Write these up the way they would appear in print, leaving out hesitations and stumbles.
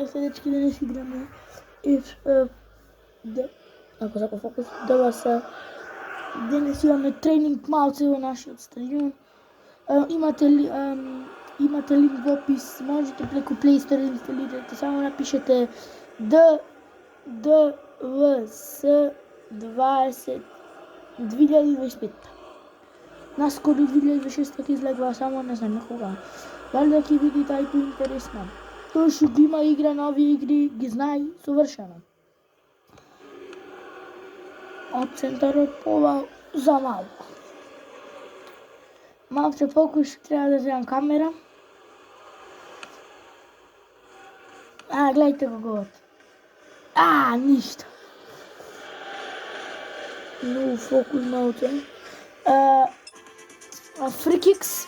Здрасте, дечки, денес играме ако сака фокус, се денес имаме тренинг малце во нашиот стадион. Имате линк во опис, можете преку Play Store да инсталирате, само напишете DVS 2025. Наскоро 2026 ќе излегува, само не знам кога. Валјда ќе биде тај поинтересно. Тој што ги има игра на овие игри, ги знае совршено. Од центарот ова за малку. Малце фокус, треба да земам камера. Гледайте го голот. Ништо. Многу фокус малце. Фрикикс.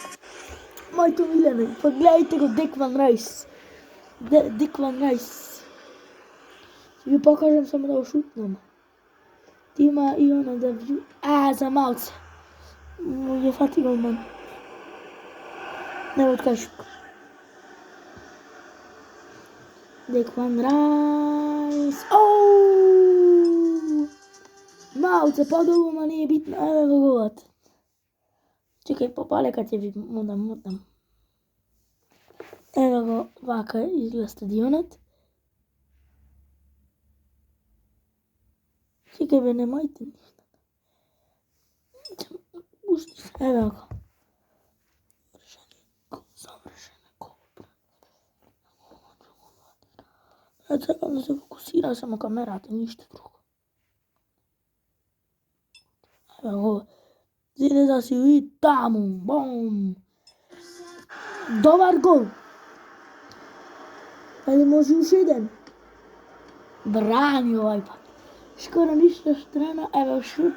Моето милено. Погледайте го Декван Райс. Декван Райс. Ќе ви покажам само да го шутнам. Има и оно да вју. За малце. Ја фати го ман. Не го откажу. Декван Райс. Малце подолу, ма не е битно. Еве го голот. Чекај, попалека ќе ви мутам. Еве го, вака изгледа стадионот. Чекај бе, немојте ништо. Еве го. Завршено гол. Чекам да се фокусира само камерата, ништо друго. Еве го. Зиде да си и таму, бом! Добар гол! Ајде може уште еден. Брани овај пат. Скоро ништо страна, еве шут.